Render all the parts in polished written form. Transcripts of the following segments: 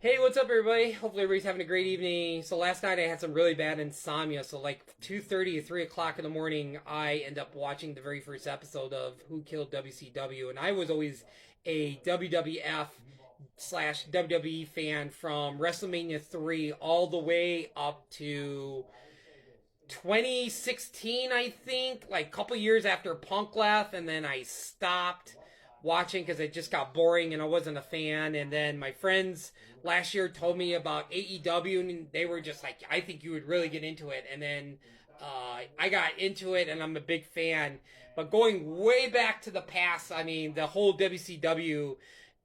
Hey, what's up, everybody? Hopefully, everybody's having a great evening. So last night I had some really bad insomnia. So like 2:30 or 3 o'clock in the morning, I end up watching the very first episode of Who Killed WCW, and I was always a WWF slash WWE fan from WrestleMania 3 all the way up to 2016, I think, like a couple years after Punk left, and then I stopped watching because it just got boring and I wasn't a fan. And then my friends last year told me about AEW, and they were just like, I think you would really get into it. And then I got into it, and I'm a big fan. But going way back to the past, I mean, the whole WCW,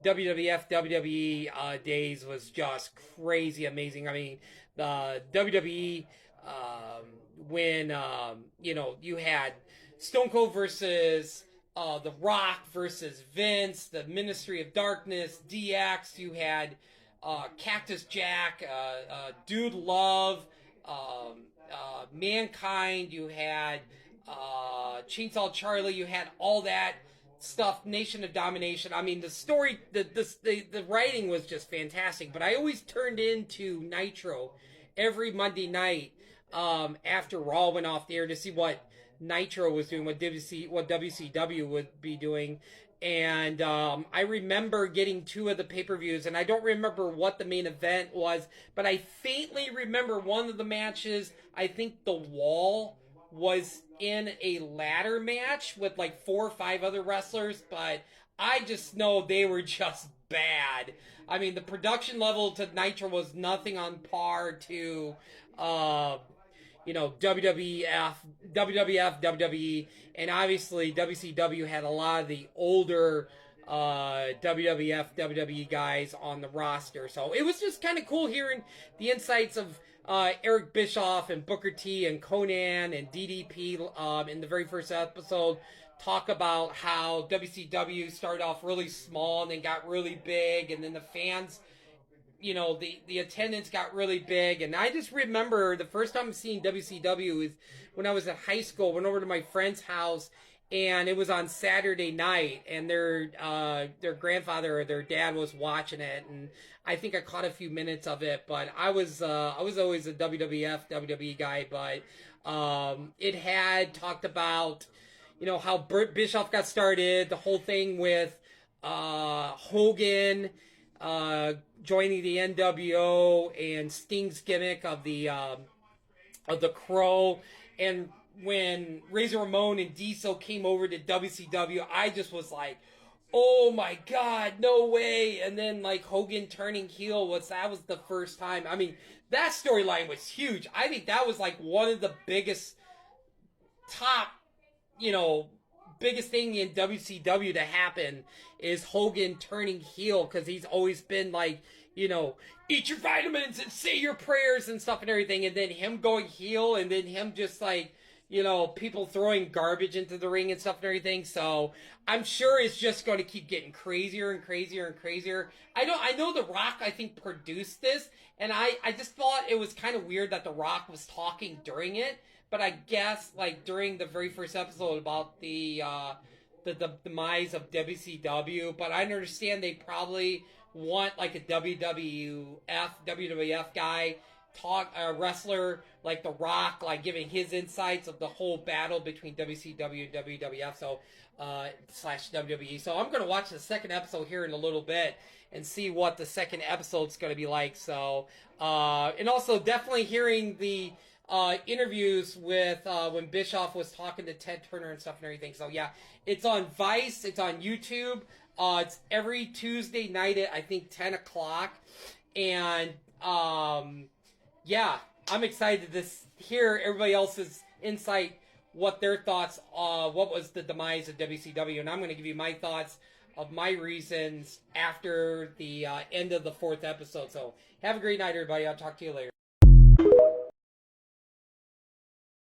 WWF, WWE days was just crazy amazing. I mean, the WWE, when, you had Stone Cold versus The Rock versus Vince, the Ministry of Darkness, DX, you had Cactus Jack, Dude Love, Mankind, you had Chainsaw Charlie, you had all that stuff, Nation of Domination. I mean, the story, the writing was just fantastic, but I always turned into Nitro every Monday night after Raw went off the air to see what Nitro was doing, what WCW would be doing. And I remember getting two of the pay-per-views, and I don't remember what the main event was, but I faintly remember one of the matches. I think The Wall was in a ladder match with like 4 or 5 other wrestlers, but I just know they were just bad. I mean, the production level to Nitro was nothing on par to WWF, WWE, and obviously WCW had a lot of the older WWF, WWE guys on the roster. So it was just kind of cool hearing the insights of Eric Bischoff and Booker T and Conan and DDP in the very first episode talk about how WCW started off really small and then got really big, and then the fans, the attendance got really big. And I just remember the first time seeing WCW is when I was in high school. Went over to my friend's house, and it was on Saturday night, and their grandfather or their dad was watching it, and I think I caught a few minutes of it. But I was always a WWF, WWE guy. But it had talked about how Bischoff got started, the whole thing with Hogan joining the NWO, and Sting's gimmick of the Crow, and when Razor Ramon and Diesel came over to WCW, I just was like, oh my god, no way. And then like Hogan turning heel was the first time. I mean, that storyline was huge. I think that was like one of the biggest biggest thing in WCW to happen is Hogan turning heel, because he's always been like, eat your vitamins and say your prayers and stuff and everything, and then him going heel, and then him just like, people throwing garbage into the ring and stuff and everything. So I'm sure it's just going to keep getting crazier and crazier and crazier. I know The Rock, I think, produced this, and I just thought it was kind of weird that The Rock was talking during it. But I guess like during the very first episode about the demise of WCW, but I understand they probably want like a WWF guy a wrestler like The Rock, like giving his insights of the whole battle between WCW and WWF, slash WWE. So I'm going to watch the second episode here in a little bit and see what the second episode's going to be like. So, and also definitely hearing the interviews with when Bischoff was talking to Ted Turner and stuff and everything. So yeah, it's on Vice, it's on YouTube. It's every Tuesday night at I think 10 o'clock, and yeah, I'm excited to hear everybody else's insight, what their thoughts, what was the demise of WCW, and I'm going to give you my thoughts of my reasons after the end of the 4th episode. So have a great night, everybody. I'll talk to you later.